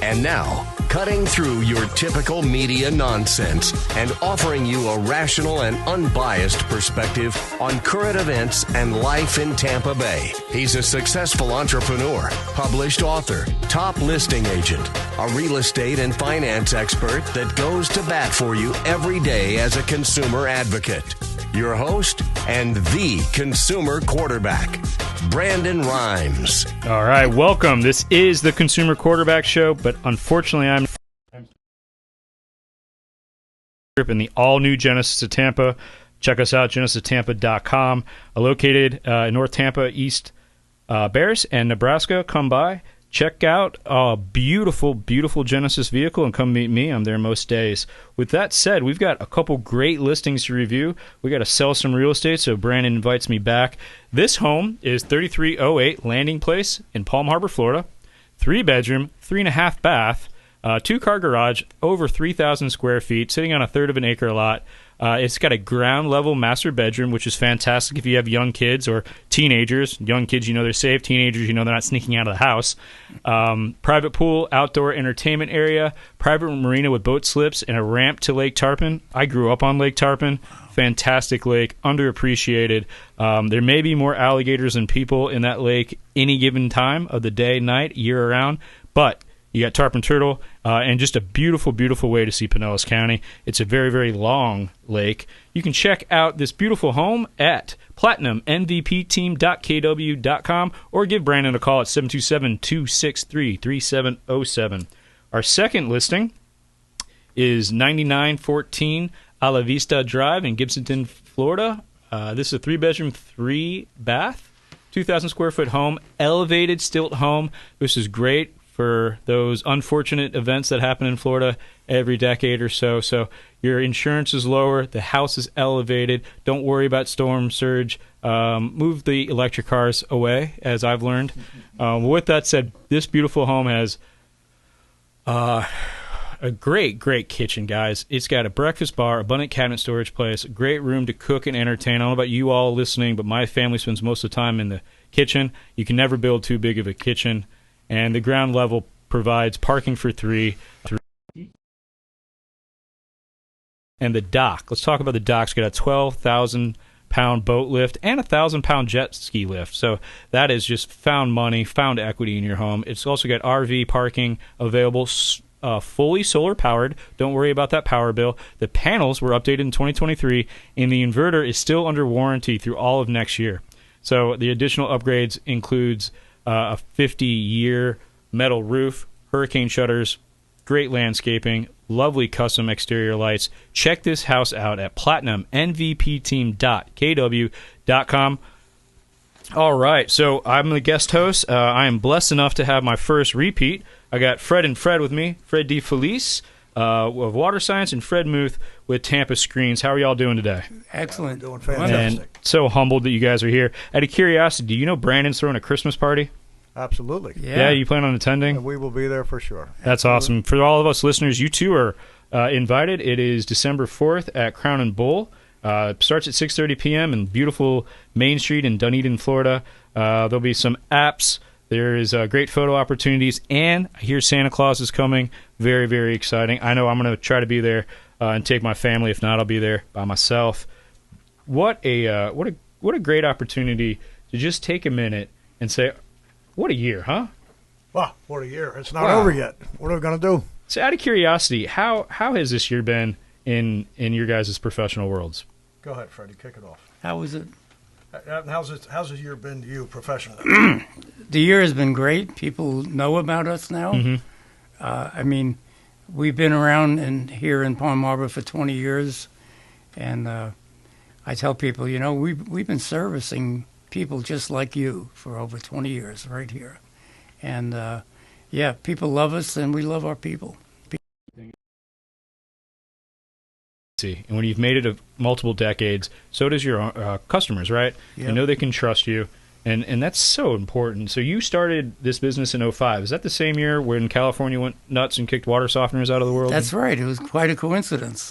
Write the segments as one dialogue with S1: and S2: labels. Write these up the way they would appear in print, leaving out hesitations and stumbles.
S1: And now, cutting through your typical media nonsense and offering you a rational and unbiased perspective on current events and life in Tampa Bay. He's a successful entrepreneur, published author, top listing agent, a real estate and finance expert that goes to bat for you every day as a consumer advocate. Your host and the consumer quarterback, Brandon Rimes.
S2: All right, welcome. This is the Consumer Quarterback Show, but unfortunately I'm in the all-new Genesis of Tampa. Check us out, genesistampa.com. Located in North Tampa, East Bears and Nebraska. Come by. Check out a beautiful, beautiful Genesis vehicle and come meet me. I'm there most days. With that said, we've got a couple great listings to review. We got to sell some real estate, so Brandon invites me back. This home is 3308 Landing Place in Palm Harbor, Florida. 3-bedroom, 3.5 bath, 2-car garage, over 3,000 square feet, sitting on a third of an acre lot. It's got a ground-level master bedroom, which is fantastic if you have young kids or teenagers. Young kids, you know they're safe. Teenagers, you know they're not sneaking out of the house. Private pool, outdoor entertainment area, private marina with boat slips, and a ramp to Lake Tarpon. I grew up on Lake Tarpon. Fantastic lake, underappreciated. There may be more alligators than people in that lake any given time of the day, night, year-round, but you got tarpon turtle, and just a beautiful, beautiful way to see Pinellas County. It's a very, very long lake. You can check out this beautiful home at platinummvpteam.kw.com or give Brandon a call at 727-263-3707. Our second listing is 9914 Ala Vista Drive in Gibsonton, Florida. This is a 3-bedroom, 3-bath, 2,000 square foot home, elevated stilt home. This is great for those unfortunate events that happen in Florida every decade or so. So your insurance is lower, the house is elevated. Don't worry about storm surge. Move the electric cars away, as I've learned. With that said, this beautiful home has a great, great kitchen, guys. It's got a breakfast bar, abundant cabinet storage place, a great room to cook and entertain. I don't know about you all listening, but my family spends most of the time in the kitchen. You can never build too big of a kitchen. And the ground level provides parking for 3. And the dock. Let's talk about the dock. It's got a 12,000-pound boat lift and a 1,000-pound jet ski lift. So that is just found money, found equity in your home. It's also got RV parking available, fully solar-powered. Don't worry about that power bill. The panels were updated in 2023, and the inverter is still under warranty through all of next year. So the additional upgrades includes a 50-year metal roof, hurricane shutters, great landscaping, lovely custom exterior lights. Check this house out at platinummvpteam.kw.com. All right, so I'm the guest host. I am blessed enough to have my first repeat. I got Fred and Fred with me, Fred Defelice of Water Science and Fred Muth with Tampa Screens. How are y'all doing today?
S3: Excellent.
S4: Doing fantastic.
S2: And so humbled that you guys are here. Out of curiosity, do you know Brandon's throwing a Christmas party?
S4: Absolutely.
S2: Yeah, you plan on attending?
S4: And we will be there for sure.
S2: That's awesome. For all of us listeners, you too are invited. It is December 4th at Crown and Bull. Starts at 6:30 p.m. in beautiful Main Street in Dunedin, Florida. There'll be some apps. There is great photo opportunities, and I hear Santa Claus is coming. Very, very exciting. I know I'm going to try to be there and take my family. If not, I'll be there by myself. What a great opportunity to just take a minute and say, what a year, huh?
S4: Wow, what a year. It's not over yet. What are we going to do?
S2: So out of curiosity, how has this year been in your guys' professional worlds?
S4: Go ahead, Freddie. Kick it off.
S3: How was it?
S4: How's the year been to you professionally?
S3: The year has been great. People know about us now.
S2: Mm-hmm.
S3: I mean, we've been around here in Palm Harbor for 20 years, and I tell people, you know, we've been servicing people just like you for over 20 years right here. And, yeah, people love us, and we love our people.
S2: And when you've made it of multiple decades, so does your customers, right?
S3: Yep.
S2: You know they can trust you, and that's so important. So you started this business in 2005. Is that the same year when California went nuts and kicked water softeners out of the world?
S3: That's right. It was quite a coincidence.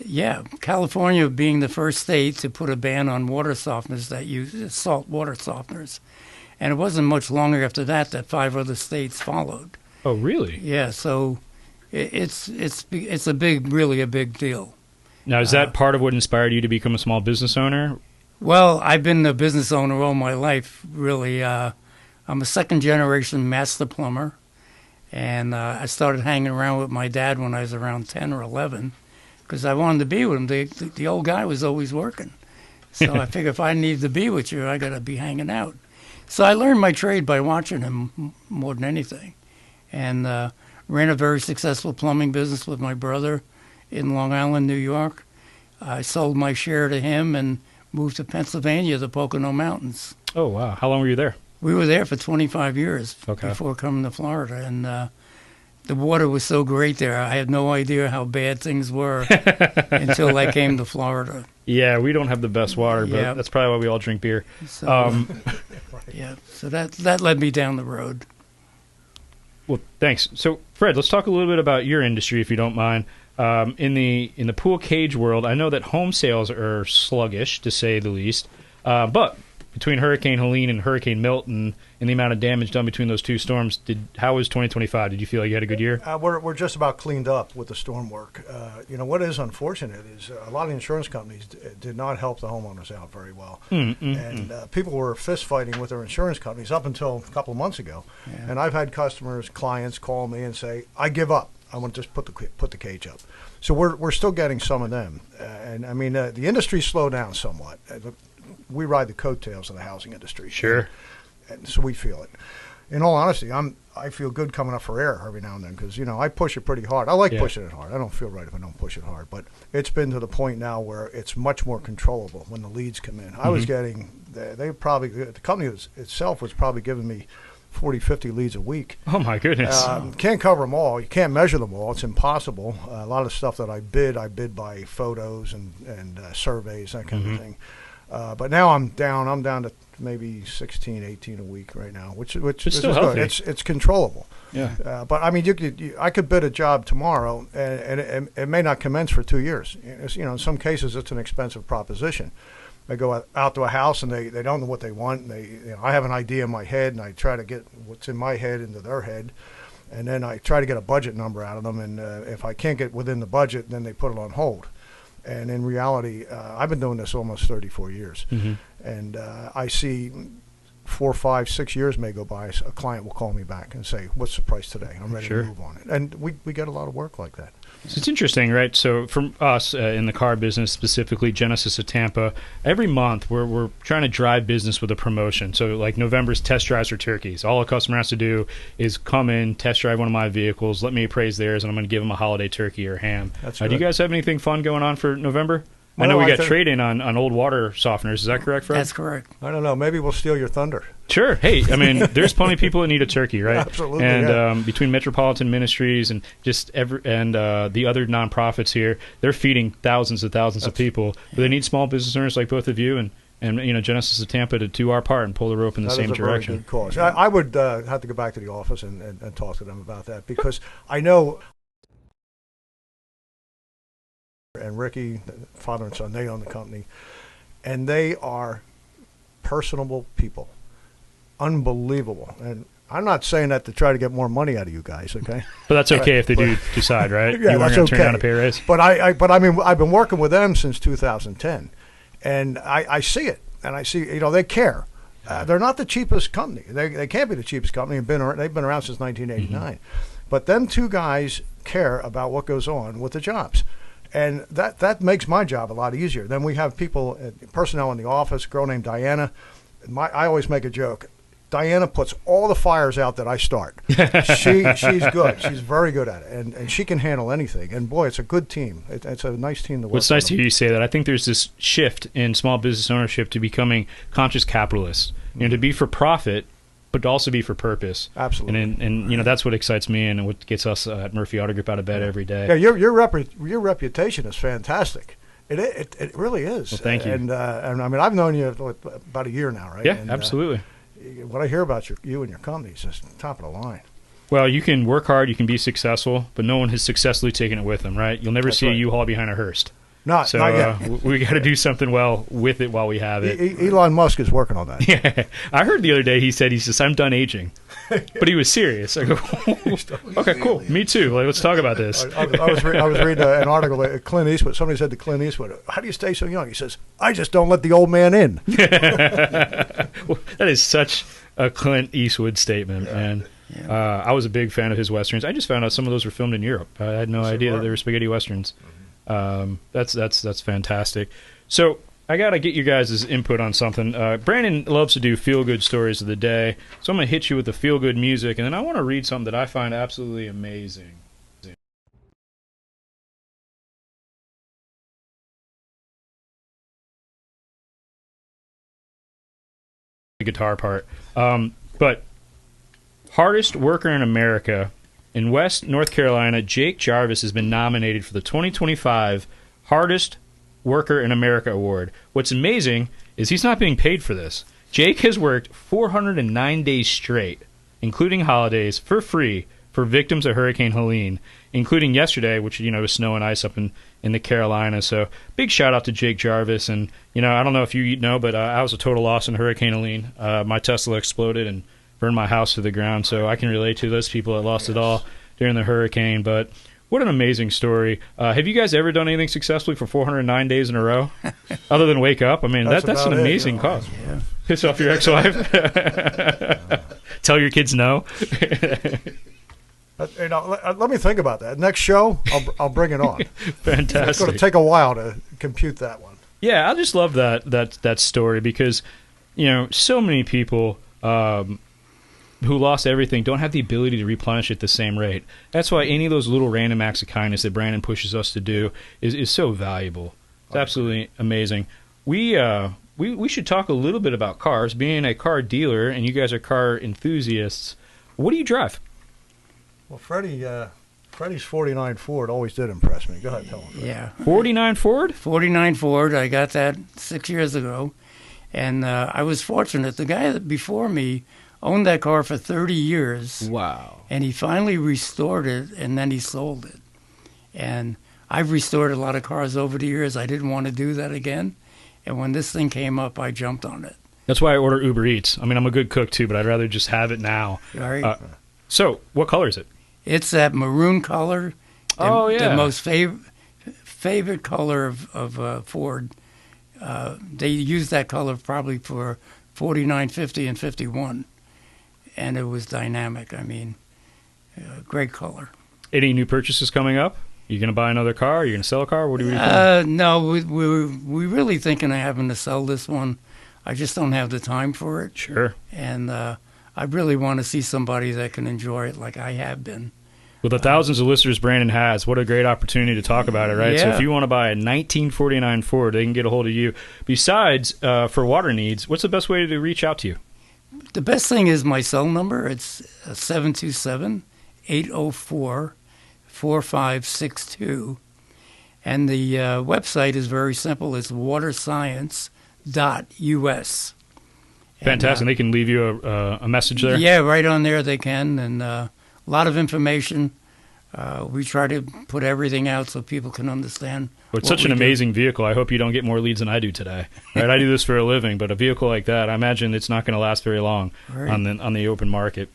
S3: Yeah, California being the first state to put a ban on water softeners that use salt water softeners. And it wasn't much longer after that 5 other states followed.
S2: Oh, really?
S3: Yeah, so it's really a big deal.
S2: Now, is that part of what inspired you to become a small business owner?
S3: Well, I've been a business owner all my life, really. I'm a second-generation master plumber, and I started hanging around with my dad when I was around 10 or 11 because I wanted to be with him. The old guy was always working. So I figured if I need to be with you, I got to be hanging out. So I learned my trade by watching him more than anything, and ran a very successful plumbing business with my brother in Long Island, New York. I sold my share to him and moved to Pennsylvania, the Pocono Mountains.
S2: Oh, wow. How long were you there?
S3: We were there for 25 years
S2: Okay.
S3: before coming to Florida, and the water was so great there. I had no idea how bad things were until I came to Florida.
S2: Yeah, we don't have the best water, but
S3: Yeah.
S2: that's probably why we all drink beer.
S3: So, yeah, so that led me down the road.
S2: Well, thanks. So, Fred, let's talk a little bit about your industry, if you don't mind. In the pool cage world, I know that home sales are sluggish, to say the least. But between Hurricane Helene and Hurricane Milton and the amount of damage done between those two storms, how was 2025? Did you feel like you had a good year?
S4: We're just about cleaned up with the storm work. What is unfortunate is a lot of insurance companies did not help the homeowners out very well. And people were fist fighting with their insurance companies up until a couple of months ago. Yeah. And I've had clients call me and say, I give up. I want to just put the cage up. So we're still getting some of them. And I mean, the industry slowed down somewhat. We ride the coattails of the housing industry.
S2: Sure.
S4: And so we feel it. In all honesty, I feel good coming up for air every now and then because, I push it pretty hard. I like pushing it hard. I don't feel right if I don't push it hard. But it's been to the point now where it's much more controllable when the leads come in. I was getting, the company itself was probably giving me 40, 50 leads a week.
S2: Oh, my goodness.
S4: Can't cover them all. You can't measure them all. It's impossible. A lot of stuff that I bid by photos and surveys, that kind of thing. But now I'm down to maybe 16, 18 a week right now, which is
S2: still
S4: good.
S2: healthy.
S4: It's controllable.
S2: Yeah.
S4: But I mean, I could bid a job tomorrow, and it may not commence for 2 years. In some cases, it's an expensive proposition. They go out to a house and they don't know what they want. And I have an idea in my head, and I try to get what's in my head into their head, and then I try to get a budget number out of them. And if I can't get within the budget, then they put it on hold. And in reality, I've been doing this almost 34 years, and I see 4, 5, 6 years may go by. A client will call me back and say, "What's the price today? I'm ready to move on it." And we get a lot of work like that.
S2: So it's interesting, right? So from us in the car business, specifically Genesis of Tampa, every month we're trying to drive business with a promotion. So like November's test drives for turkeys. All a customer has to do is come in, test drive one of my vehicles, let me appraise theirs, and I'm going to give them a holiday turkey or ham.
S4: That's
S2: do you guys have anything fun going on for November? I
S4: Well,
S2: know we
S4: I
S2: got
S4: think-
S2: trade-in on old water softeners. Is that correct, Fred?
S3: That's correct.
S4: I don't know. Maybe we'll steal your thunder.
S2: Sure. Hey, I mean, there's plenty of people that need a turkey, right?
S4: Absolutely,
S2: And
S4: yeah.
S2: between Metropolitan Ministries and just the other nonprofits here, they're feeding thousands of people. But they need small business owners like both of you and Genesis of Tampa to do our part and pull the rope in the
S4: That
S2: same
S4: is a very
S2: direction.
S4: good cause. I would have to go back to the office and talk to them about that because I know. And Ricky, the father and son, they own the company, and they are personable people, unbelievable. And I'm not saying that to try to get more money out of you guys, okay?
S2: But that's okay if they do decide, right?
S4: Yeah,
S2: you weren't
S4: that's
S2: going to turn
S4: okay.
S2: down a pay raise.
S4: But I mean, I've been working with them since 2010, and I see it, and I see they care. They're not the cheapest company. They can't be the cheapest company. They've been around since 1989. But them two guys care about what goes on with the jobs. And that makes my job a lot easier. Then we have personnel in the office, a girl named Diana. I always make a joke. Diana puts all the fires out that I start. She's good. She's very good at it. And she can handle anything. And, boy, it's a good team. It's a nice team to work with.
S2: It's nice to hear you say that. I think there's this shift in small business ownership to becoming conscious capitalists. To be for profit, but to also be for purpose.
S4: Absolutely.
S2: And that's what excites me and what gets us at Murphy Auto Group out of bed every day.
S4: Yeah, your reputation is fantastic. It really is.
S2: Well, thank you.
S4: And I mean, I've known you about a year now, right?
S2: Yeah,
S4: and,
S2: absolutely.
S4: What I hear about you and your company is just top of the line.
S2: Well, you can work hard, you can be successful, but no one has successfully taken it with them, right? You'll never
S4: That's
S2: see
S4: right.
S2: a U-Haul behind a Hearst.
S4: Not yet.
S2: We got to do something well with it while we have it.
S4: Elon Musk is working on that.
S2: Yeah, I heard the other day he says I'm done aging, but he was serious. I go, okay, cool, me too. Like, let's talk about this.
S4: I was reading an article that Clint Eastwood. Somebody said to Clint Eastwood, "How do you stay so young?" He says, "I just don't let the old man in."
S2: Well, that is such a Clint Eastwood statement, man. Yeah. I was a big fan of his westerns. I just found out some of those were filmed in Europe. I had no idea that they were spaghetti westerns. That's fantastic. So I got to get you guys' input on something. Brandon loves to do feel-good stories of the day, so I'm going to hit you with the feel-good music, and then I want to read something that I find absolutely amazing. The guitar part. But hardest worker in America, in West North Carolina, Jake Jarvis has been nominated for the 2025 Hardest Worker in America Award. What's amazing is he's not being paid for this. Jake has worked 409 days straight, including holidays, for free for victims of Hurricane Helene, including yesterday, which, was snow and ice up in the Carolinas. So big shout out to Jake Jarvis. And, I don't know if you know, but I was a total loss in Hurricane Helene. My Tesla exploded and burned my house to the ground, so I can relate to those people that lost it all during the hurricane. But what an amazing story. Have you guys ever done anything successfully for 409 days in a row, other than wake up? I mean, that's an amazing cause. Yeah. Piss off your ex-wife? Tell your kids no?
S4: Let me think about that. Next show, I'll bring it on.
S2: Fantastic.
S4: It's going to take a while to compute that one.
S2: Yeah, I just love that story because, so many people who lost everything don't have the ability to replenish at the same rate. That's why any of those little random acts of kindness that Brandon pushes us to do is so valuable. It's absolutely amazing. We should talk a little bit about cars. Being a car dealer, and you guys are car enthusiasts, what do you drive?
S4: Well, Freddie's 49 Ford always did impress me. Go ahead, tell him. Freddie.
S3: Yeah.
S2: 49 Ford?
S3: 49 Ford. I got that 6 years ago. And I was fortunate. The guy that before me owned that car for 30 years.
S2: Wow.
S3: And he finally restored it, and then he sold it. And I've restored a lot of cars over the years. I didn't want to do that again. And when this thing came up, I jumped on it.
S2: That's why I order Uber Eats. I mean, I'm a good cook, too, but I'd rather just have it now.
S3: All right.
S2: So, what color is it?
S3: It's that maroon color. The most favorite color of Ford. They used that color probably for 49, 50, and 51. And it was dynamic. I mean, great color.
S2: Any new purchases coming up? You going to buy another car? Are you going to sell a car? What are we doing?
S3: No, we're really thinking of having to sell this one. I just don't have the time for it.
S2: Sure.
S3: And I really want to see somebody that can enjoy it like I have been.
S2: With the thousands of listeners Brandon has, what a great opportunity to talk about it, right?
S3: Yeah.
S2: So if you want to buy a 1949 Ford, they can get a hold of you. Besides, for water needs, what's the best way to reach out to you?
S3: The best thing is my cell number. It's 727-804-4562. And the website is very simple. It's waterscience.us.
S2: Fantastic. And they can leave you a message there?
S3: Yeah, right on there they can. And a lot of information. We try to put everything out so people can understand.
S2: Well, it's such an amazing vehicle. I hope you don't get more leads than I do today. Right? I do this for a living, but a vehicle like that, I imagine it's not going to last very long on the open market.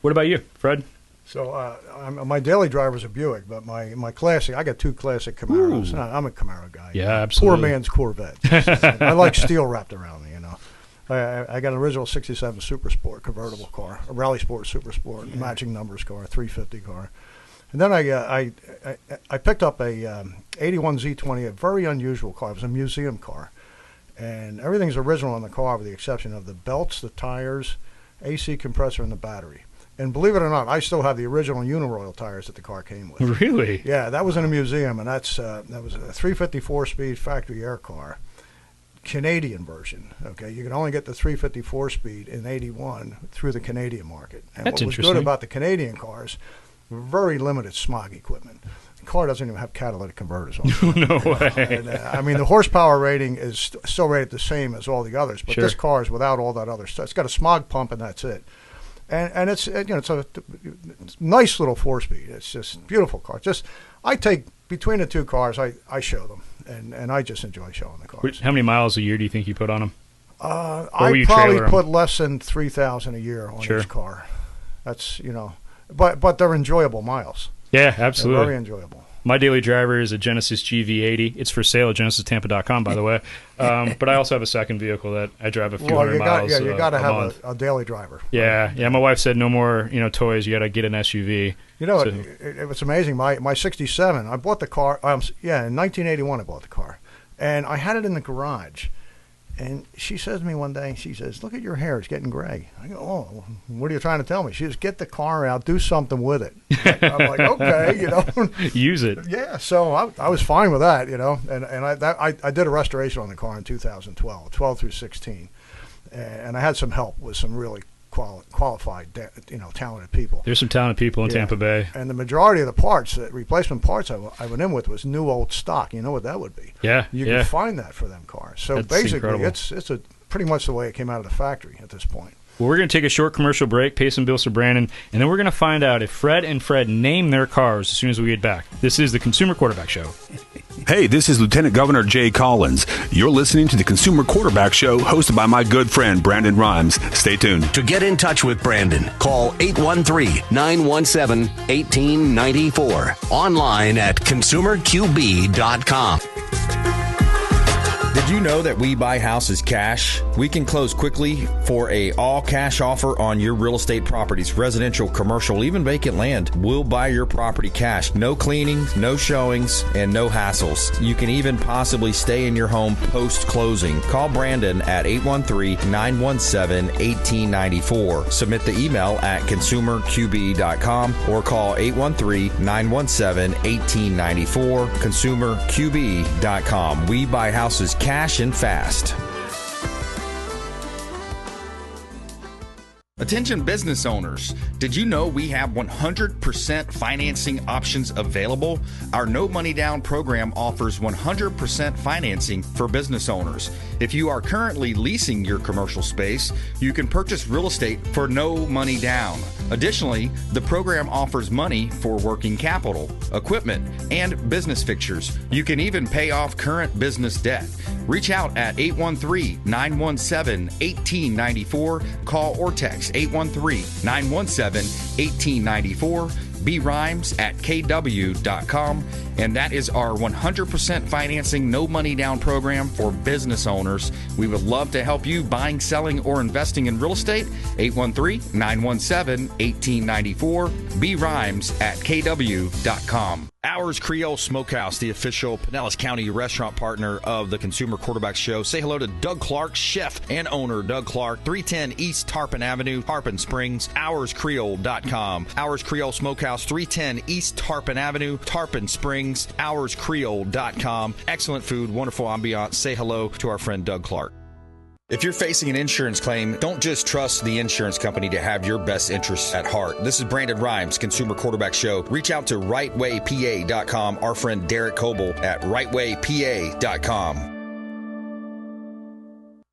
S2: What about you, Fred?
S4: So my daily driver's a Buick, but my classic, I got two classic Camaros. I'm a Camaro guy.
S2: Yeah, absolutely.
S4: Poor man's Corvette. I like steel wrapped around me, I got an original 67 Super Sport convertible car, a Rally Sport Super Sport, matching numbers car, 350 car. And then I picked up a 81 Z20, a very unusual car. It was a museum car. And everything's original on the car with the exception of the belts, the tires, AC compressor, and the battery. And believe it or not, I still have the original Uniroyal tires that the car came with.
S2: Really?
S4: Yeah, that was in a museum, and that was a 354-speed factory air car. Canadian version. Okay, you can only get the 354 speed in 81 through the Canadian market. And
S2: That's
S4: what was
S2: interesting.
S4: good about the Canadian cars, very limited smog equipment. The car doesn't even have catalytic converters on it.
S2: No way.
S4: And, I mean, the horsepower rating is still rated the same as all the others, but this car is without all that other stuff. It's got a smog pump, and that's it. And it's it's a nice little 4-speed. It's just a beautiful car. I take between the two cars, I show them. and I just enjoy showing the cars.
S2: How many miles a year do you think you put on them?
S4: I probably put less than 3,000 a year on each car. That's, but they're enjoyable miles.
S2: Yeah, absolutely.
S4: They're very enjoyable.
S2: My daily driver is a Genesis GV80. It's for sale at GenesisTampa.com, by the way. But I also have a second vehicle that I drive a few hundred miles.
S4: You got to have
S2: month.
S4: a daily driver.
S2: Yeah. My wife said no more, toys. You got to get an SUV.
S4: It was amazing. My '67, I bought the car. In 1981, I bought the car, and I had it in the garage. And she says to me one day, she says, "Look at your hair; it's getting gray." I go, "Oh, what are you trying to tell me?" She says, "Get the car out, do something with it." I'm like, "Okay,
S2: use it."
S4: Yeah, so I was fine with that, And I did a restoration on the car in 2012, 12 through 16, and I had some help with some really qualified, talented people.
S2: There's some talented people in Tampa Bay.
S4: And the majority of the parts, replacement parts I went in with was new old stock. You know what that would be?
S2: Yeah.
S4: You can find that for them cars. So
S2: That's
S4: basically,
S2: incredible.
S4: it's pretty much the way it came out of the factory at this point.
S2: Well, we're going to take a short commercial break, pay some bills for Brandon, and then we're going to find out if Fred and Fred name their cars as soon as we get back. This is the Consumer Quarterback Show.
S5: Hey, this is Lieutenant Governor Jay Collins. You're listening to the Consumer Quarterback Show, hosted by my good friend Brandon Rimes. Stay tuned.
S1: To get in touch with Brandon, call 813-917-1894. Online at consumerqb.com.
S6: Did you know that we buy houses cash? We can close quickly for a all-cash offer on your real estate properties, residential, commercial, even vacant land. We'll buy your property cash. No cleaning, no showings, and no hassles. You can even possibly stay in your home post-closing. Call Brandon at 813-917-1894. Submit the email at consumerqb.com or call 813-917-1894, consumerqb.com. We buy houses cash and fast. Attention business owners, did you know we have 100% financing options available? Our no money down program offers 100% financing for business owners. If you are currently leasing your commercial space, you can purchase real estate for no money down. Additionally, the program offers money for working capital, equipment, and business fixtures. You can even pay off current business debt. Reach out at 813-917-1894. Call or text 813-917-1894. BRimes at kw.com. And that is our 100% financing, no money down program for business owners. We would love to help you buying, selling, or investing in real estate. 813-917-1894. BRimes at kw.com. Ours Creole Smokehouse, the official Pinellas County restaurant partner of the Consumer Quarterback Show. Say hello to Doug Clark, chef and owner Doug Clark, 310 East Tarpon Avenue, Tarpon Springs, ourscreole.com. Ours Creole Smokehouse, 310 East Tarpon Avenue, Tarpon Springs, ourscreole.com. Excellent food, wonderful ambiance. Say hello to our friend Doug Clark. If you're facing an insurance claim, don't just trust the insurance company to have your best interests at heart. This is Brandon Rimes, Consumer Quarterback Show. Reach out to rightwaypa.com, our friend Derek Coble at rightwaypa.com.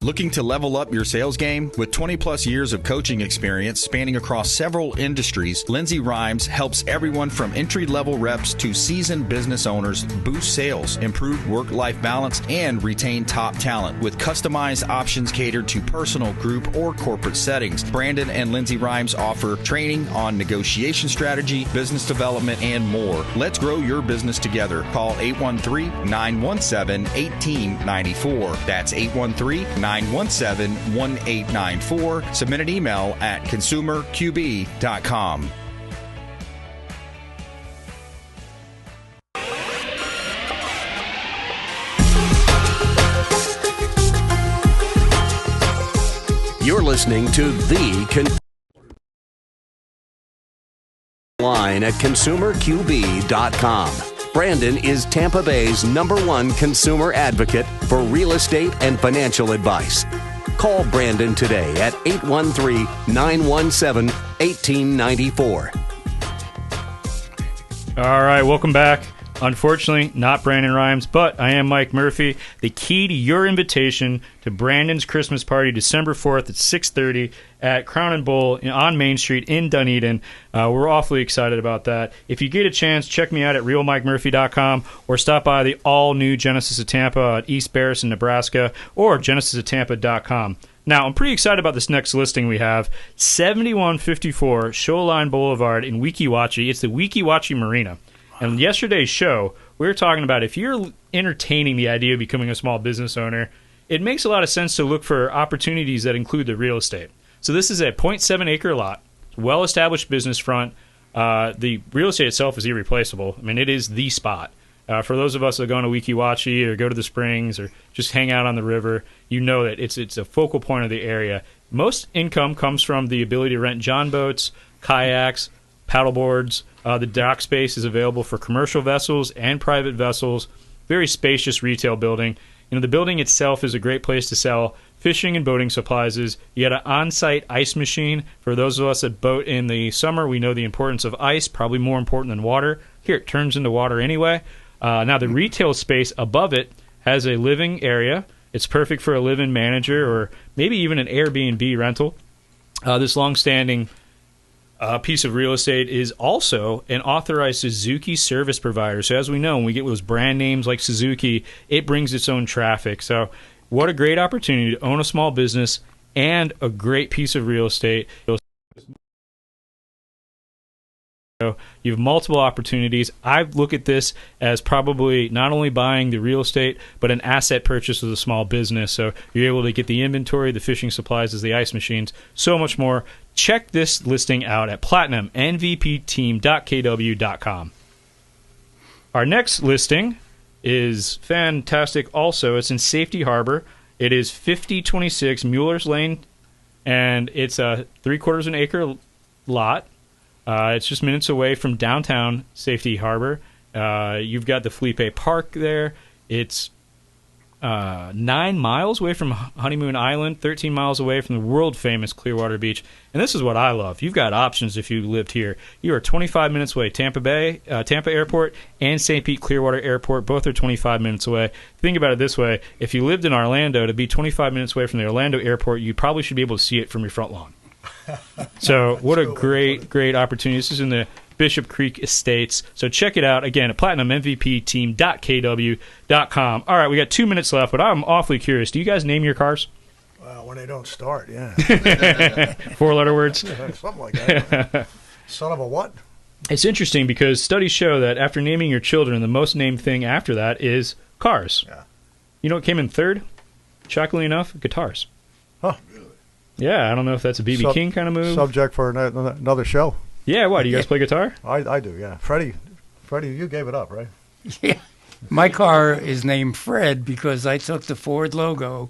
S6: Looking to level up your sales game? With 20 plus years of coaching experience spanning across several industries, Lindsay Rimes helps everyone from entry-level reps to seasoned business owners boost sales, improve work-life balance, and retain top talent with customized options catered to personal, group, or corporate settings. Brandon and Lindsay Rimes offer training on negotiation strategy, business development, and more. Let's grow your business together. Call 813-917-1894. That's 813-917-1894. Submit an email at consumerqb.com.
S1: You're listening to the line at consumerqb.com. Brandon is Tampa Bay's #1 consumer advocate for real estate and financial advice. Call Brandon today at 813-917-1894.
S2: All right, welcome back. Unfortunately, not Brandon Rimes, but I am Mike Murphy. The key to your invitation to Brandon's Christmas party, December 4th at 6:30 at Crown and Bull on Main Street in Dunedin. We're awfully excited about that. If you get a chance, check me out at realmikemurphy.com or stop by the all-new Genesis of Tampa at East Barriston, Nebraska, or genesisoftampa.com. Now, I'm pretty excited about this next listing we have, 7154 Shoreline Boulevard in Weeki Wachee. It's the Weeki Wachee Marina. And yesterday's show, we were talking about if you're entertaining the idea of becoming a small business owner, it makes a lot of sense to look for opportunities that include the real estate. So this is a 0.7-acre lot, well-established business front. The real estate itself is irreplaceable. I mean, it is the spot. For those of us that go to Weeki Wachee or go to the Springs or just hang out on the river, you know that it's a focal point of the area. Most income comes from the ability to rent john boats, kayaks, paddleboards. The dock space is available for commercial vessels and private vessels. Very spacious retail building. The building itself is a great place to sell fishing and boating supplies. You got an on-site ice machine. For those of us that boat in the summer, we know the importance of ice, probably more important than water. Here, it turns into water anyway. Now, the retail space above it has a living area. It's perfect for a live-in manager or maybe even an Airbnb rental. This long-standing piece of real estate is also an authorized Suzuki service provider. So as we know, when we get those brand names like Suzuki, it brings its own traffic. So what a great opportunity to own a small business and a great piece of real estate. So you have multiple opportunities. I look at this as probably not only buying the real estate, but an asset purchase of a small business. So you're able to get the inventory, the fishing supplies, the ice machines, so much more. Check this listing out at platinummvpteam.kw.com. Our next listing is fantastic also. It's in Safety Harbor. It is 5026 Mueller's Lane, and it's a 3/4 acre lot. It's just minutes away from downtown Safety Harbor. You've got the Felipe Park there. It's 9 miles away from Honeymoon Island, 13 miles away from the world-famous Clearwater Beach. And this is what I love. You've got options if you lived here. You are 25 minutes away. Tampa Airport and St. Pete Clearwater Airport, both are 25 minutes away. Think about it this way. If you lived in Orlando, to be 25 minutes away from the Orlando Airport, you probably should be able to see it from your front lawn. So what a great opportunity. This is in the Bishop Creek Estates. So check it out, again, at platinummvpteam.kw.com. All right, we got 2 minutes left, but I'm awfully curious. Do you guys name your cars?
S4: When they don't start, yeah.
S2: 4-letter words?
S4: Something like that. Son of a what?
S2: It's interesting because studies show that after naming your children, the most named thing after that is cars.
S4: Yeah.
S2: You know what came in third? Shockingly enough, guitars.
S4: Huh.
S2: Yeah, I don't know if that's a B.B. King kind of move.
S4: Subject for another show.
S2: Yeah, why? Do you guys play guitar?
S4: I do, yeah. Freddie, you gave it up, right?
S3: Yeah. My car is named Fred because I took the Ford logo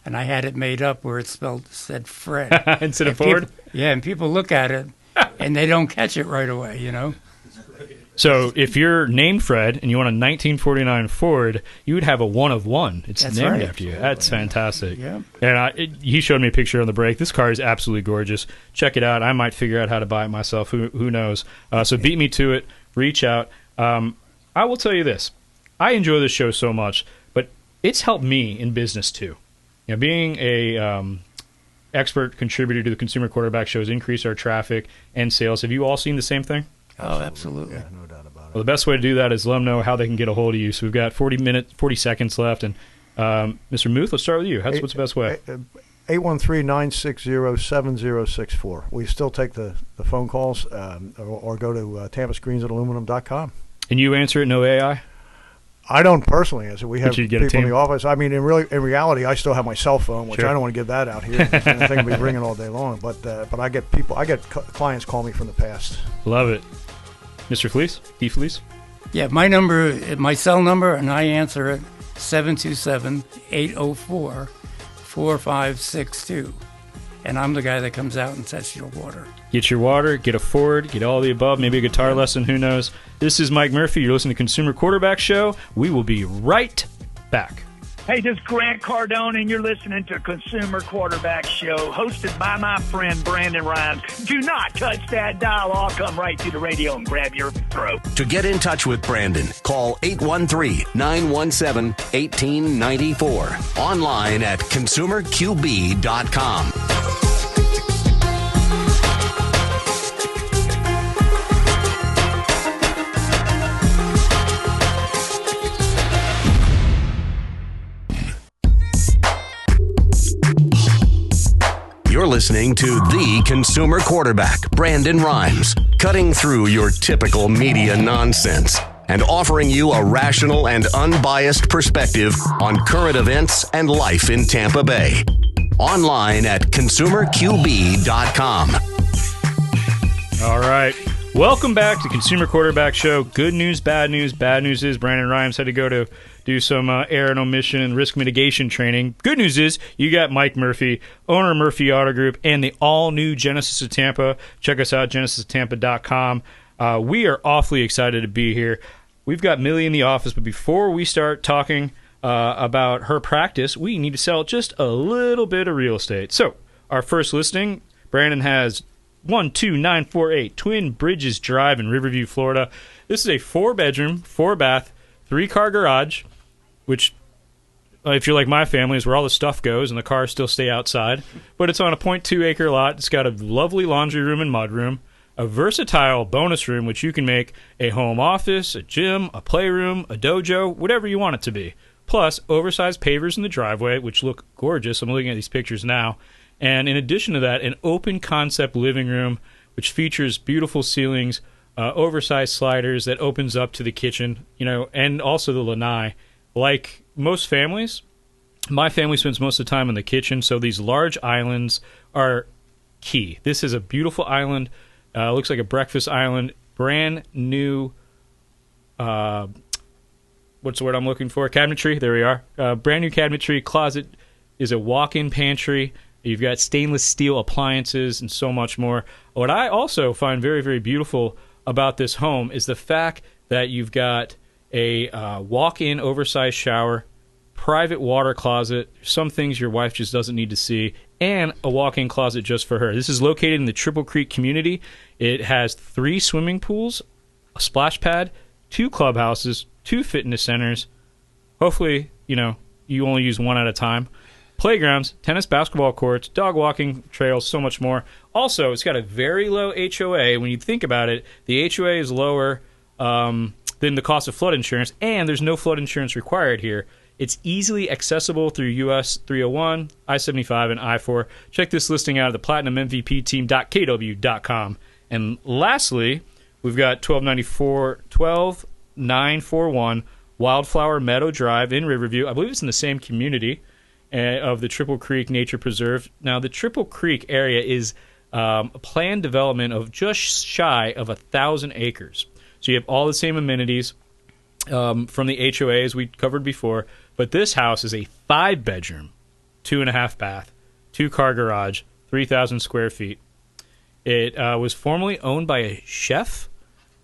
S3: and I had it made up where it said Fred.
S2: Instead of Ford?
S3: And people look at it and they don't catch it right away, you know?
S2: So if you're named Fred and you want a 1949 Ford, you would have a one of one. It's
S3: That's
S2: named
S3: right.
S2: after you. That's fantastic.
S3: Yeah.
S2: And he showed me a picture on the break. This car is absolutely gorgeous. Check it out. I might figure out how to buy it myself. Who knows? So beat me to it. Reach out. I will tell you this. I enjoy this show so much, but it's helped me in business too. Being a expert contributor to the Consumer Quarterback Show has increased our traffic and sales. Have you all seen the same thing?
S3: Oh, absolutely.
S4: Yeah, no doubt about it.
S2: Well, the best way to do that is let them know how they can get a hold of you. So we've got 40 seconds left. And Mr. Muth, let's start with you. What's the best way?
S4: 813-960-7064. We still take the phone calls or go to tampascreens@aluminum.com.
S2: And you answer it, no AI?
S4: I don't personally answer. We have people
S2: in
S4: the office. I mean, in reality, I still have my cell phone, which
S2: Sure.
S4: I don't want to give that out here. The thing will be ringing all day long. But I get clients call me from the past.
S2: Love it. Mr. Felice? Defelice?
S3: Yeah, my cell number, and I answer it, 727-804-4562. And I'm the guy that comes out and sets your water.
S2: Get your water, get a Ford, get all the above, maybe a guitar lesson, who knows. This is Mike Murphy. You're listening to Consumer Quarterback Show. We will be right back.
S7: Hey, this is Grant Cardone, and you're listening to Consumer Quarterback Show, hosted by my friend Brandon Rimes. Do not touch that dial. I'll come right to the radio and grab your throat.
S1: To get in touch with Brandon, call 813-917-1894. Online at consumerqb.com. listening to the consumer quarterback, Brandon Rimes, cutting through your typical media nonsense and offering you a rational and unbiased perspective on current events and life in Tampa Bay. Online at consumerqb.com.
S2: All right. Welcome back to Consumer Quarterback Show. Good news, bad news. Bad news is Brandon Rimes had to go to do some error and omission and risk mitigation training. Good news is you got Mike Murphy, owner of Murphy Auto Group, and the all-new Genesis of Tampa. Check us out, genesistampa.com. We are awfully excited to be here. We've got Milly in the office, but before we start talking about her practice, we need to sell just a little bit of real estate. So our first listing, Brandon has 12948 Twin Bridges Drive in Riverview, Florida. This is a 4-bedroom, 4-bath, 3-car garage, which, if you're like my family, is where all the stuff goes and the cars still stay outside. But it's on a 0.2-acre lot. It's got a lovely laundry room and mudroom, a versatile bonus room, which you can make a home office, a gym, a playroom, a dojo, whatever you want it to be. Plus, oversized pavers in the driveway, which look gorgeous. I'm looking at these pictures now. And in addition to that, an open concept living room, which features beautiful ceilings, oversized sliders that opens up to the kitchen, and also the lanai. Like most families, my family spends most of the time in the kitchen, so these large islands are key. This is a beautiful island. Looks like a breakfast island. Brand new, what's the word I'm looking for? Cabinetry. There we are. Brand new cabinetry. Closet is a walk-in pantry. You've got stainless steel appliances and so much more. What I also find very, very beautiful about this home is the fact that you've got a walk-in oversized shower, private water closet, some things your wife just doesn't need to see, and a walk-in closet just for her. This is located in the Triple Creek community. It has 3 swimming pools, a splash pad, 2 clubhouses, 2 fitness centers. Hopefully, you only use one at a time. Playgrounds, tennis, basketball courts, dog walking trails, so much more. Also, it's got a very low HOA. When you think about it, the HOA is lower than the cost of flood insurance, and there's no flood insurance required here. It's easily accessible through US 301, I-75, and I-4. Check this listing out at the PlatinumMVPteam.kw.com. And lastly, we've got 12941 Wildflower Meadow Drive in Riverview. I believe it's in the same community of the Triple Creek Nature Preserve. Now, the Triple Creek area is a planned development of just shy of 1,000 acres. So you have all the same amenities from the HOAs we covered before, but this house is a 5-bedroom, 2.5-bath, 2-car garage, 3,000 square feet. It was formerly owned by a chef,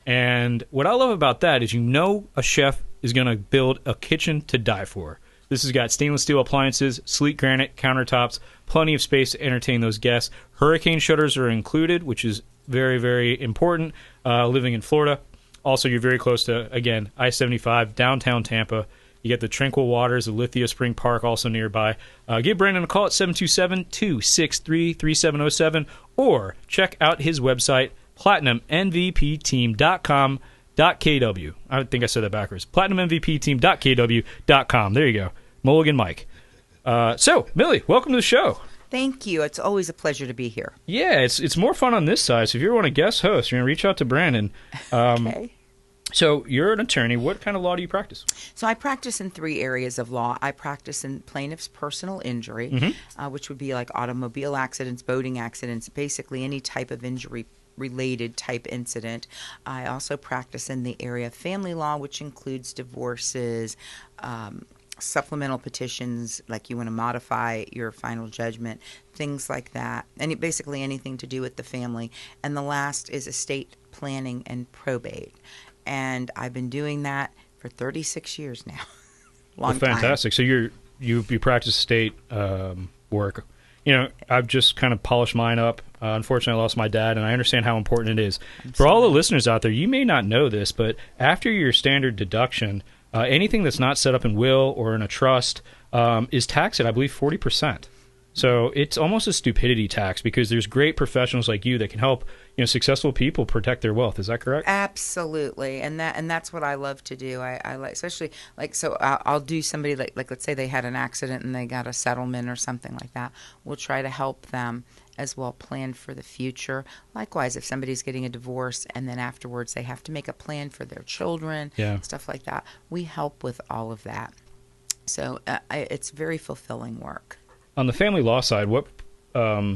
S2: and what I love about that is a chef is going to build a kitchen to die for. This has got stainless steel appliances, sleek granite countertops, plenty of space to entertain those guests. Hurricane shutters are included, which is very, very important living in Florida. Also, you're very close to, again, I-75, downtown Tampa. You get the tranquil waters of Lithia Spring Park also nearby. Give Brandon a call at 727-263-3707 or check out his website, PlatinumMVPteam.com. .kw. I think I said that backwards. PlatinumMVPteam.kw.com. There you go. Mulligan Mike. So, Milly, welcome to the show.
S8: Thank you. It's always a pleasure to be here.
S2: Yeah, it's more fun on this side. So if you ever want to guest host, you're going to reach out to Brandon.
S8: Okay.
S2: So you're an attorney. What kind of law do you practice?
S8: So I practice in 3 areas of law. I practice in plaintiff's personal injury, which would be like automobile accidents, boating accidents, basically any type of injury related type incident. I also practice in the area of family law, which includes divorces, supplemental petitions, like you want to modify your final judgment, things like that, and basically anything to do with the family. And the last is estate planning and probate. And I've been doing that for 36 years now. Long time.
S2: Fantastic. So you practice estate work. I've just kind of polished mine up. Unfortunately, I lost my dad, and I understand how important it is. For all the listeners out there, you may not know this, but after your standard deduction, anything that's not set up in will or in a trust is taxed at, I believe, 40%. So it's almost a stupidity tax because there's great professionals like you that can help successful people protect their wealth. Is that correct?
S8: Absolutely, and that's what I love to do. I like, especially like, so I'll do somebody like let's say they had an accident and they got a settlement or something like that. We'll try to help them as well plan for the future. Likewise, if somebody's getting a divorce and then afterwards they have to make a plan for their children, stuff like that, we help with all of that. So it's very fulfilling work.
S2: On the family law side, what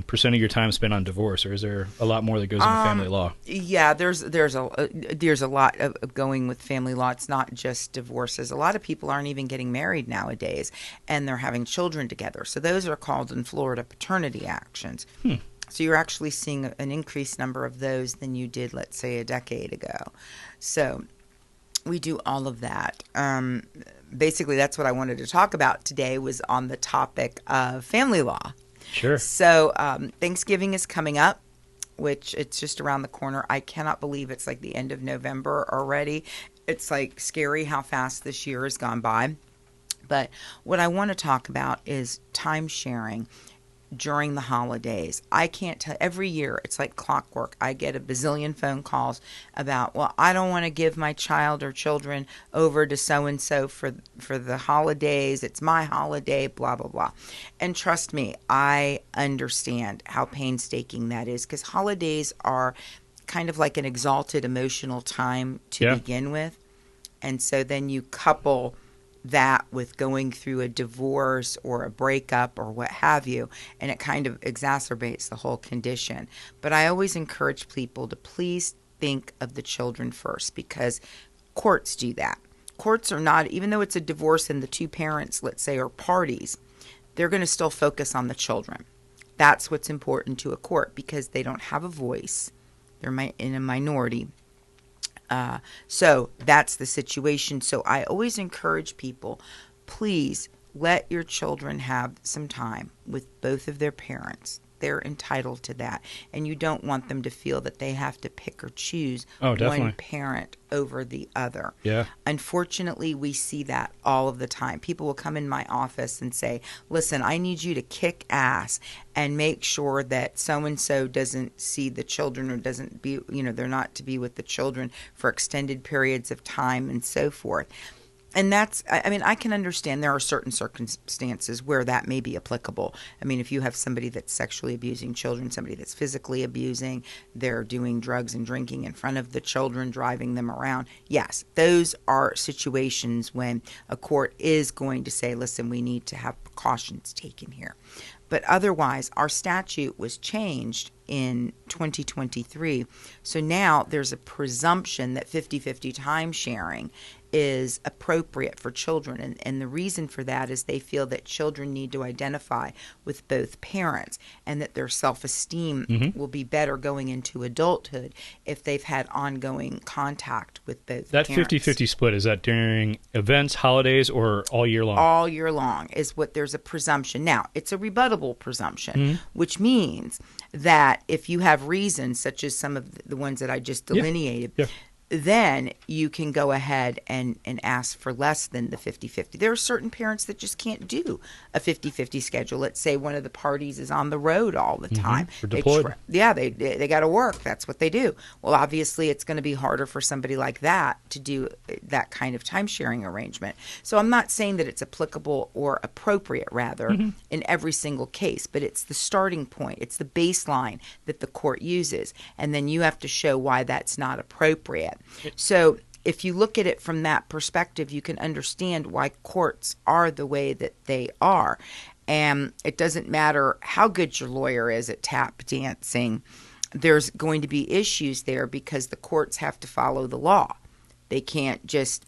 S2: percent of your time spent on divorce, or is there a lot more that goes into family law?
S8: Yeah, there's a lot of going with family law. It's not just divorces. A lot of people aren't even getting married nowadays, and they're having children together. So those are called in Florida paternity actions. So you're actually seeing an increased number of those than you did, let's say, a decade ago. So we do all of that. Basically, that's what I wanted to talk about today, was on the topic of family law.
S2: Sure.
S8: So Thanksgiving is coming up, which it's just around the corner. I cannot believe it's like the end of November already. It's like scary how fast this year has gone by. But what I want to talk about is time sharing during the holidays. I can't tell, every year it's like clockwork. I get a bazillion phone calls about, well, I don't want to give my child or children over to so-and-so for the holidays. It's my holiday, blah, blah, blah. And trust me, I understand how painstaking that is, because holidays are kind of like an exalted emotional time to begin with. And so then you couple that with going through a divorce or a breakup or what have you, and it kind of exacerbates the whole condition. But I always encourage people to please think of the children first, because courts do that. Courts are not, even though it's a divorce and the two parents, let's say, are parties, they're going to still focus on the children. That's what's important to a court, because they don't have a voice. They're in a minority. So that's the situation. So I always encourage people, please let your children have some time with both of their parents. They're entitled to that. And you don't want them to feel that they have to pick or choose one parent over the other.
S2: Yeah.
S8: Unfortunately, we see that all of the time. People will come in my office and say, listen, I need you to kick ass and make sure that so-and-so doesn't see the children, or doesn't be, they're not to be with the children for extended periods of time and so forth. And that's, I can understand there are certain circumstances where that may be applicable. I mean, if you have somebody that's sexually abusing children, somebody that's physically abusing, they're doing drugs and drinking in front of the children, driving them around. Yes, those are situations when a court is going to say, listen, we need to have precautions taken here. But otherwise, our statute was changed in 2023. So now there's a presumption that 50-50 time sharing is appropriate for children. And the reason for that is they feel that children need to identify with both parents, and that their self-esteem will be better going into adulthood if they've had ongoing contact with both
S2: that
S8: parents.
S2: That 50-50 split, is that during events, holidays, or all year long?
S8: All year long is what there's a presumption. Now, it's a rebuttable presumption, which means that if you have reasons, such as some of the ones that I just delineated, then you can go ahead and ask for less than the 50-50. There are certain parents that just can't do a 50-50 schedule. Let's say one of the parties is on the road all the time.
S2: Or deployed.
S8: They got to work. That's what they do. Well, obviously, it's going to be harder for somebody like that to do that kind of time-sharing arrangement. So I'm not saying that it's applicable, or appropriate, rather, in every single case, but it's the starting point. It's the baseline that the court uses, and then you have to show why that's not appropriate. So if you look at it from that perspective, you can understand why courts are the way that they are. And it doesn't matter how good your lawyer is at tap dancing, there's going to be issues there, because the courts have to follow the law. They can't just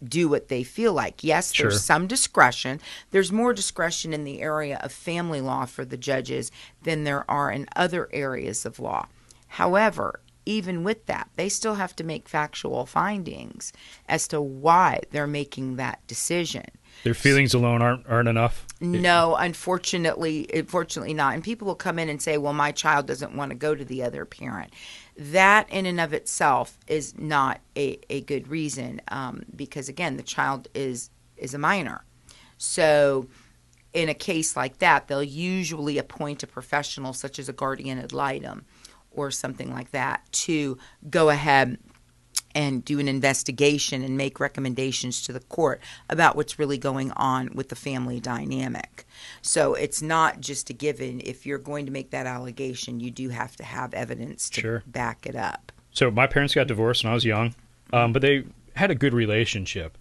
S8: do what they feel like. Yes, there's some discretion. There's more discretion in the area of family law for the judges than there are in other areas of law. However, even with that, they still have to make factual findings as to why they're making that decision.
S2: Their feelings alone aren't enough?
S8: No, unfortunately not. And people will come in and say, well, my child doesn't want to go to the other parent. That in and of itself is not a good reason, because, again, the child is a minor. So in a case like that, they'll usually appoint a professional, such as a guardian ad litem or something like that, to go ahead and do an investigation and make recommendations to the court about what's really going on with the family dynamic. So it's not just a given. If you're going to make that allegation, you do have to have evidence to back it up.
S2: So my parents got divorced when I was young, but they had a good relationship.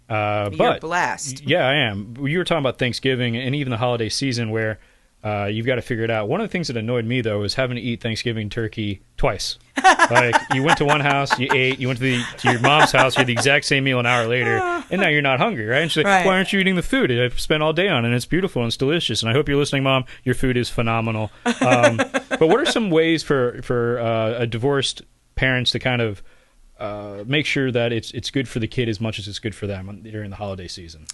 S8: You're blessed.
S2: Yeah, I am. You were talking about Thanksgiving and even the holiday season where you've got to figure it out. One of the things that annoyed me, though, was having to eat Thanksgiving turkey twice. Like, you went to one house, you ate, you went to your mom's house, you had the exact same meal an hour later, and now you're not hungry, right? And she's like, why aren't you eating the food? I've spent all day on it, and it's beautiful and it's delicious. And I hope you're listening, Mom. Your food is phenomenal. But what are some ways for a divorced parents to kind of make sure that it's good for the kid as much as it's good for them during the holiday season?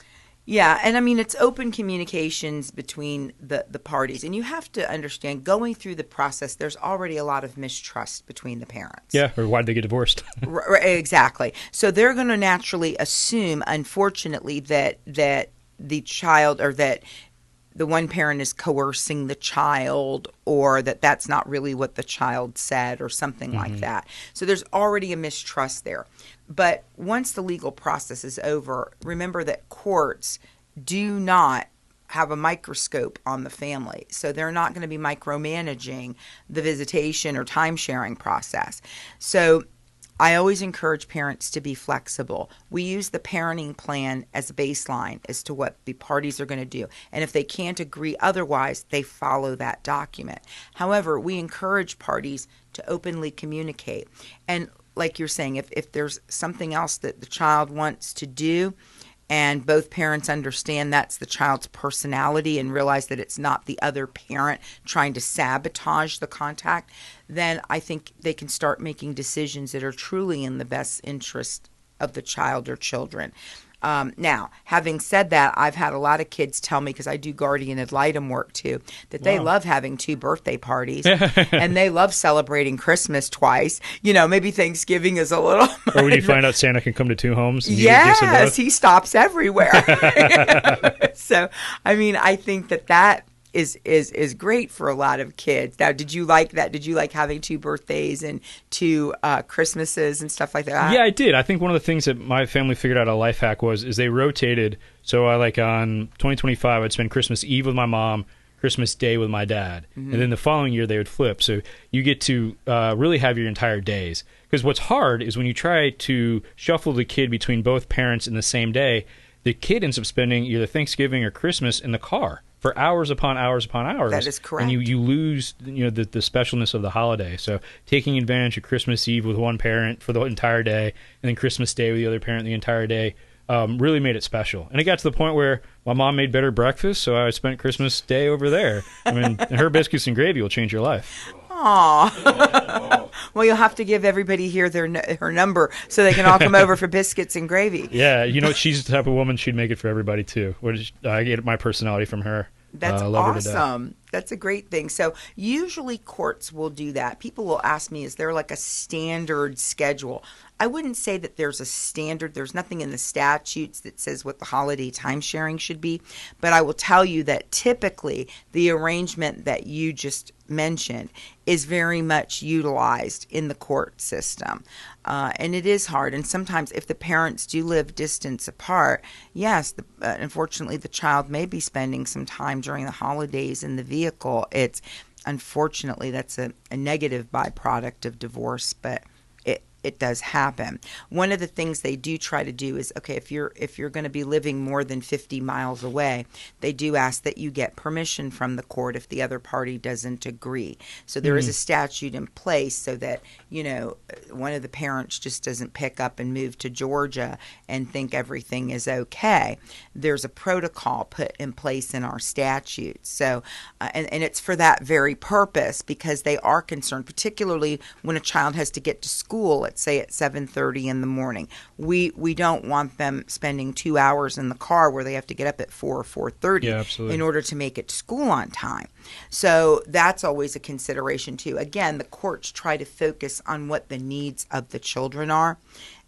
S8: Yeah, and I mean, it's open communications between the parties. And you have to understand, going through the process, there's already a lot of mistrust between the parents.
S2: Yeah, or why'd they get divorced?
S8: Exactly. So they're going to naturally assume, unfortunately, that the child, or that the one parent is coercing the child, or that that's not really what the child said, or something like that. So there's already a mistrust there. But once the legal process is over, remember that courts do not have a microscope on the family. So they're not going to be micromanaging the visitation or time-sharing process. So I always encourage parents to be flexible. We use the parenting plan as a baseline as to what the parties are going to do. And if they can't agree otherwise, they follow that document. However, we encourage parties to openly communicate. And like you're saying, if there's something else that the child wants to do, and both parents understand that's the child's personality and realize that it's not the other parent trying to sabotage the contact, then I think they can start making decisions that are truly in the best interest of the child or children. Now, having said that, I've had a lot of kids tell me, because I do guardian ad litem work too, that they love having 2 birthday parties and they love celebrating Christmas twice. You know, maybe Thanksgiving is a little much.
S2: Or when you find out Santa can come to 2 homes. And
S8: yes, he stops everywhere. So, I mean, I think that is great for a lot of kids. Now, did you like that? Did you like having 2 birthdays and 2 Christmases and stuff like that?
S2: Yeah, I did. I think one of the things that my family figured out a life hack is they rotated. So I on 2025, I'd spend Christmas Eve with my mom, Christmas Day with my dad. And then the following year they would flip. So you get to really have your entire days. Because what's hard is when you try to shuffle the kid between both parents in the same day, the kid ends up spending either Thanksgiving or Christmas in the car for hours upon hours upon hours.
S8: That is correct.
S2: And you lose the specialness of the holiday. So taking advantage of Christmas Eve with one parent for the entire day, and then Christmas Day with the other parent the entire day, really made it special. And it got to the point where my mom made better breakfast, so I spent Christmas Day over there. I mean, her biscuits and gravy will change your life.
S8: Aw. Well, you'll have to give everybody here her number so they can all come over for biscuits and gravy.
S2: Yeah, she's the type of woman, she'd make it for everybody too. I get my personality from her.
S8: That's awesome. That's a great thing. So usually courts will do that. People will ask me, is there like a standard schedule? I wouldn't say that there's a standard. There's nothing in the statutes that says what the holiday timesharing should be. But I will tell you that typically the arrangement that you just mentioned is very much utilized in the court system. And it is hard. And sometimes if the parents do live distance apart, yes, unfortunately the child may be spending some time during the holidays in the vehicle. Unfortunately, that's a negative byproduct of divorce, but it does happen. One of the things they do try to do is, okay, if you're going to be living more than 50 miles away, they do ask that you get permission from the court if the other party doesn't agree. So there is a statute in place so that, one of the parents just doesn't pick up and move to Georgia and think everything is okay. There's a protocol put in place in our statutes. So, and it's for that very purpose, because they are concerned, particularly when a child has to get to school, let's say at 7:30 in the morning. We don't want them spending 2 hours in the car where they have to get up at 4 or 4:30 in order to make it to school on time. So that's always a consideration too. Again, the courts try to focus on what the needs of the children are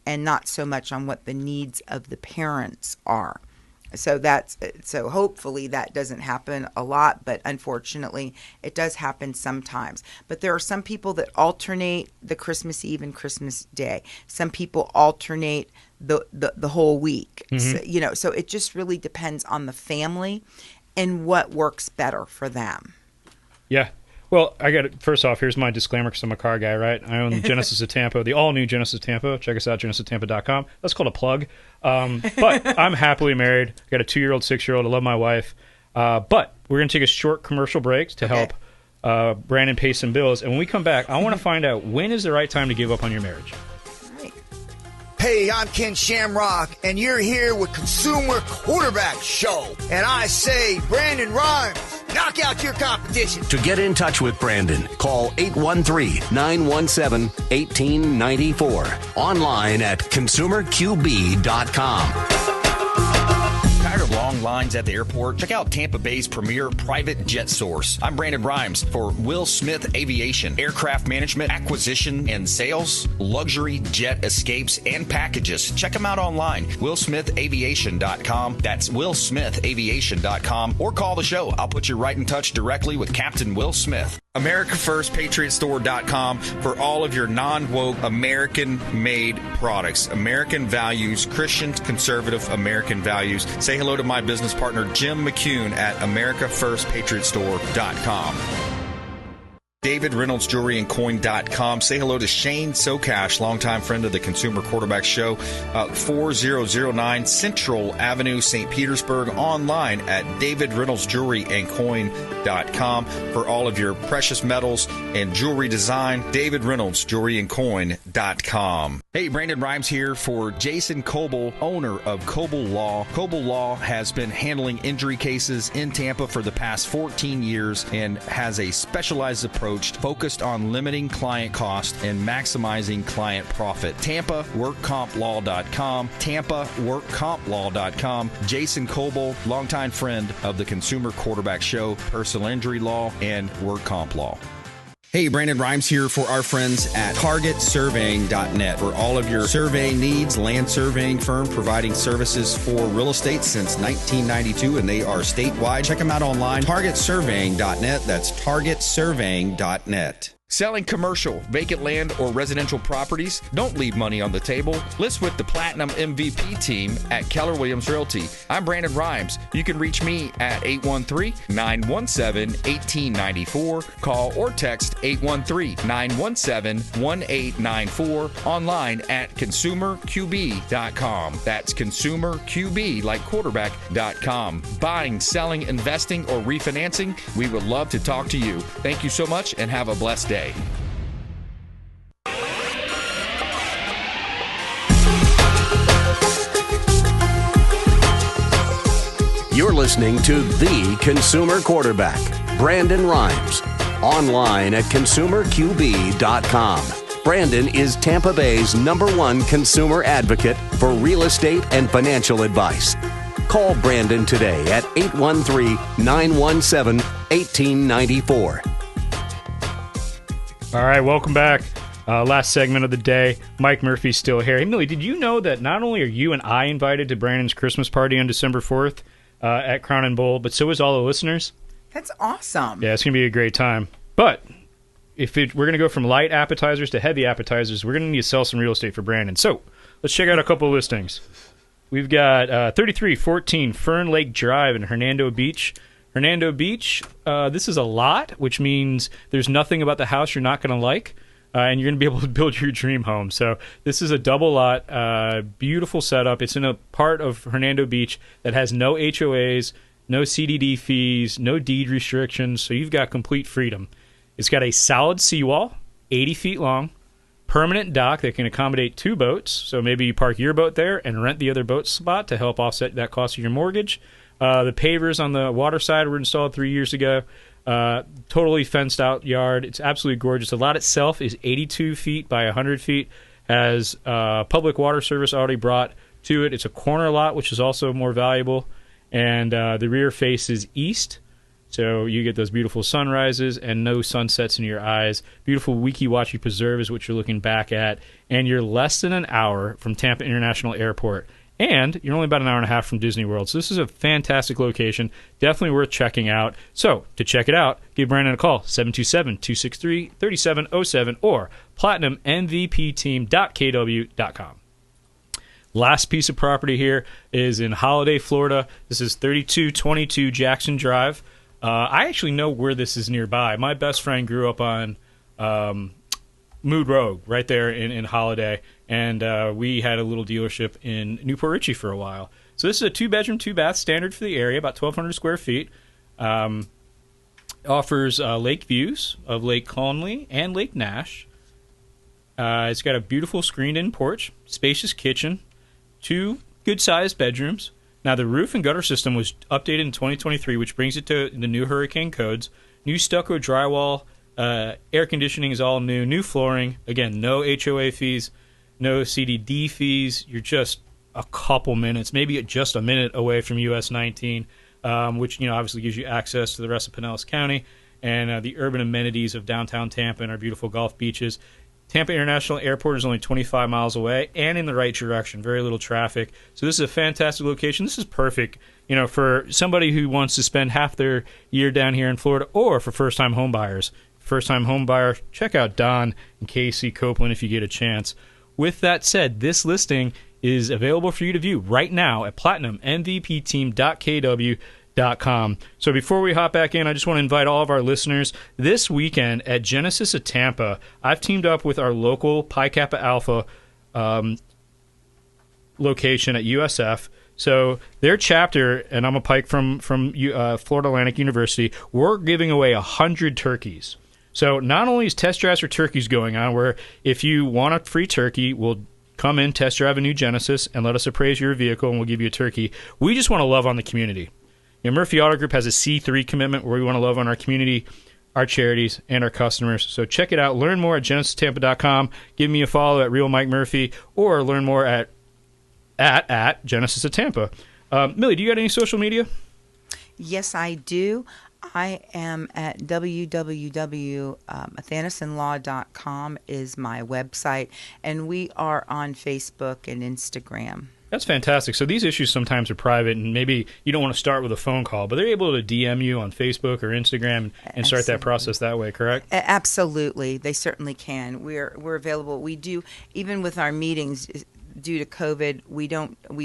S8: and not so much on what the needs of the parents are. So hopefully that doesn't happen a lot, but unfortunately it does happen sometimes. But there are some people that alternate the Christmas Eve and Christmas Day. Some people alternate the whole week. So it just really depends on the family and what works better for them.
S2: Yeah. Well, first off, here's my disclaimer because I'm a car guy, right? I own Genesis of Tampa, the all-new Genesis of Tampa. Check us out, genesistampa.com. That's called a plug. But I'm happily married. I got a 2-year-old, 6-year-old. I love my wife. But we're going to take a short commercial break to help Brandon pay some bills. And when we come back, I want to find out when is the right time to give up on your marriage.
S9: Hey, I'm Ken Shamrock, and you're here with Consumer Quarterback Show. And I say, Brandon Rimes, knock out your competition.
S1: To get in touch with Brandon, call 813-917-1894. Online at consumerqb.com.
S6: Tired of long lines at the airport? Check out Tampa Bay's premier private jet source. I'm Brandon Rimes for Will Smith Aviation. Aircraft management, acquisition, and sales, luxury jet escapes, and packages. Check them out online. WillSmithAviation.com. That's WillSmithAviation.com. Or call the show. I'll put you right in touch directly with Captain Will Smith. AmericaFirstPatriotStore.com for all of your non-woke American-made products. American values, Christian, conservative American values. Say hello to my business partner, Jim McCune at AmericaFirstPatriotStore.com. DavidReynoldsJewelryAndCoin.com. Say hello to Shane Socash, longtime friend of the Consumer Quarterback Show, 4009 Central Avenue, St. Petersburg. Online at DavidReynoldsJewelryAndCoin.com for all of your precious metals and jewelry design. DavidReynoldsJewelryAndCoin.com. Hey, Brandon Rimes here for Jason Coble, owner of Coble Law. Coble Law has been handling injury cases in Tampa for the past 14 years and has a specialized approach focused on limiting client cost and maximizing client profit. TampaWorkCompLaw.com. TampaWorkCompLaw.com. Jason Coble, longtime friend of the Consumer Quarterback Show, personal injury law, and work comp law. Hey, Brandon Rimes here for our friends at TargetSurveying.net for all of your surveying needs. Land surveying firm providing services for real estate since 1992, and they are statewide. Check them out online, TargetSurveying.net. That's TargetSurveying.net. Selling commercial, vacant land, or residential properties? Don't leave money on the table. List with the Platinum MVP team at Keller Williams Realty. I'm Brandon Rimes. You can reach me at 813-917-1894. Call or text 813-917-1894. Online at consumerqb.com. That's consumerqb, like quarterback.com. Buying, selling, investing, or refinancing? We would love to talk to you. Thank you so much and have a blessed day.
S1: You're listening to The Consumer Quarterback, Brandon Rimes. Online at consumerqb.com. Brandon is Tampa Bay's #1 consumer advocate for real estate and financial advice. Call Brandon today at 813-917-1894.
S2: All right, welcome back. Last segment of the day. Mike Murphy's still here. Hey, Millie, did you know that not only are you and I invited to Brandon's Christmas party on December 4th at Crown and Bowl, but so is all the listeners?
S8: That's awesome.
S2: Yeah, it's going to be a great time. But we're going to go from light appetizers to heavy appetizers, we're going to need to sell some real estate for Brandon. So let's check out a couple of listings. We've got 3314 Fern Lake Drive in Hernando Beach. Hernando Beach, this is a lot, which means there's nothing about the house you're not going to like, and you're going to be able to build your dream home. So this is a double lot, beautiful setup. It's in a part of Hernando Beach that has no HOAs, no CDD fees, no deed restrictions, so you've got complete freedom. It's got a solid seawall, 80 feet long, permanent dock that can accommodate 2 boats, so maybe you park your boat there and rent the other boat spot to help offset that cost of your mortgage. The pavers on the water side were installed 3 years ago. Totally fenced out yard. It's absolutely gorgeous. The lot itself is 82 feet by 100 feet. Has public water service already brought to it. It's a corner lot, which is also more valuable. And the rear faces east. So you get those beautiful sunrises and no sunsets in your eyes. Beautiful Weeki Wachee Preserve is what you're looking back at. And you're less than an hour from Tampa International Airport. And you're only about an hour and a half from Disney World. So this is a fantastic location. Definitely worth checking out. So to check it out, give Brandon a call, 727-263-3707 or platinummvpteam.kw.com. Last piece of property here is in Holiday, Florida. This is 3222 Jackson Drive. I actually know where this is nearby. My best friend grew up on Mood Road right there in Holiday. And we had a little dealership in Newport Richey for a while. So this is a 2-bedroom, 2-bath, standard for the area, about 1,200 square feet. Offers lake views of Lake Conley and Lake Nash. It's got a beautiful screened-in porch, spacious kitchen, 2 good-sized bedrooms. Now, the roof and gutter system was updated in 2023, which brings it to the new hurricane codes. New stucco drywall, air conditioning is all new, new flooring. Again, no HOA fees. No CDD fees. You're just a couple minutes, maybe just a minute away from US 19, which obviously gives you access to the rest of Pinellas County and the urban amenities of downtown Tampa and our beautiful Gulf beaches. Tampa International Airport is only 25 miles away and in the right direction. Very little traffic. So this is a fantastic location. This is perfect, for somebody who wants to spend half their year down here in Florida, or for first-time home buyers. First-time home buyer, check out Don and Casey Copeland if you get a chance. With that said, this listing is available for you to view right now at platinummvpteam.kw.com. So before we hop back in, I just want to invite all of our listeners this weekend at Genesis of Tampa. I've teamed up with our local Pi Kappa Alpha location at USF. So their chapter, and I'm a Pike from Florida Atlantic University, we're giving away 100 turkeys. So not only is test drives for turkeys going on, where if you want a free turkey, we'll come in, test drive a new Genesis, and let us appraise your vehicle, and we'll give you a turkey. We just want to love on the community. Murphy Auto Group has a C3 commitment where we want to love on our community, our charities, and our customers. So check it out. Learn more at GenesisTampa.com. Give me a follow at Real Mike Murphy, or learn more at Genesis of Tampa. Millie, do you got any social media?
S8: Yes, I do. I am at www.athanasonlaw.com is my website, and we are on Facebook and Instagram.
S2: That's fantastic. So these issues sometimes are private, and maybe you don't want to start with a phone call, but they're able to DM you on Facebook or Instagram and start that process that way, correct?
S8: Absolutely. They certainly can. We're available. We do, even with our meetings, due to COVID, we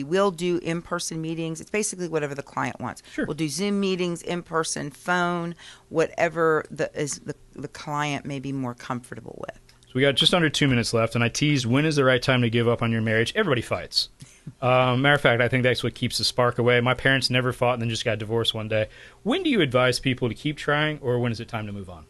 S8: will do in-person meetings. It's basically whatever the client wants.
S2: Sure.
S8: We'll do Zoom meetings, in-person, phone, whatever the client may be more comfortable with.
S2: So we got just under 2 minutes left, and I teased, when is the right time to give up on your marriage? Everybody fights. Matter of fact, I think that's what keeps the spark away. My parents never fought and then just got divorced one day. When do you advise people to keep trying, or when is it time to move on?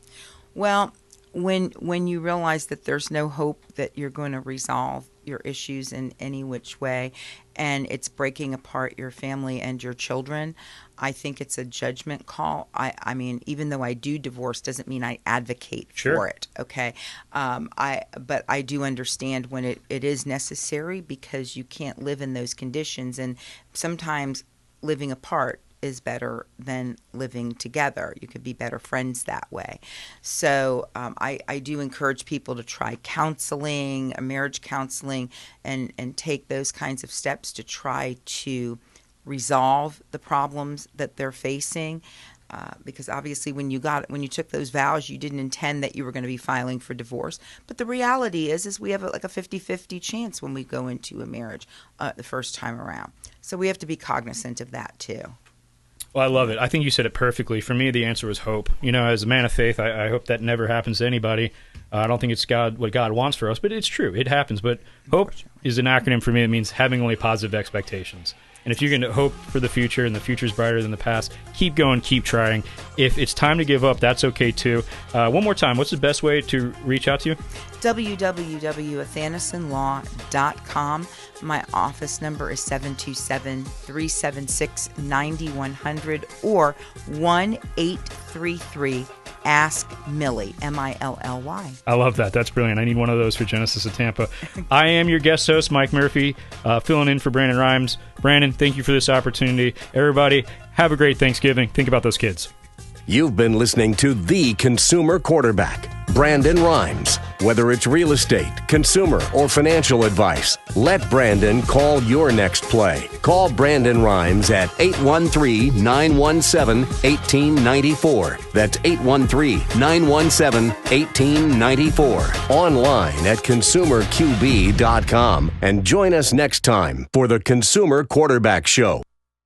S8: Well, when you realize that there's no hope that you're going to resolve your issues in any which way, and it's breaking apart your family and your children, I think it's a judgment call. I mean, even though I do divorce, doesn't mean I advocate for it. Okay, but I do understand when it is necessary, because you can't live in those conditions, and sometimes living apart is better than living together. You could be better friends that way. So I do encourage people to try counseling, marriage counseling, and take those kinds of steps to try to resolve the problems that they're facing. Because obviously when you took those vows, you didn't intend that you were going to be filing for divorce. But the reality is we have like a 50-50 chance when we go into a marriage the first time around. So we have to be cognizant of that too.
S2: Well, I love it. I think you said it perfectly. For me, the answer was hope. As a man of faith, I hope that never happens to anybody. I don't think it's what God wants for us, but it's true. It happens. But hope is an acronym for me. It means having only positive expectations. And if you're going to hope for the future, and the future is brighter than the past, keep going, keep trying. If it's time to give up, that's okay too. One more time, what's the best way to reach out to you?
S8: www.athanasonlaw.com. My office number is 727-376-9100 or 1-833 Ask Milly, Milly.
S2: I love that. That's brilliant. I need one of those for Genesis of Tampa. I am your guest host, Mike Murphy, filling in for Brandon Rimes. Brandon, thank you for this opportunity. Everybody, have a great Thanksgiving. Think about those kids.
S1: You've been listening to The Consumer Quarterback, Brandon Rimes. Whether it's real estate, consumer, or financial advice, let Brandon call your next play. Call Brandon Rimes at 813-917-1894. That's 813-917-1894. Online at consumerqb.com. And join us next time for the Consumer Quarterback Show.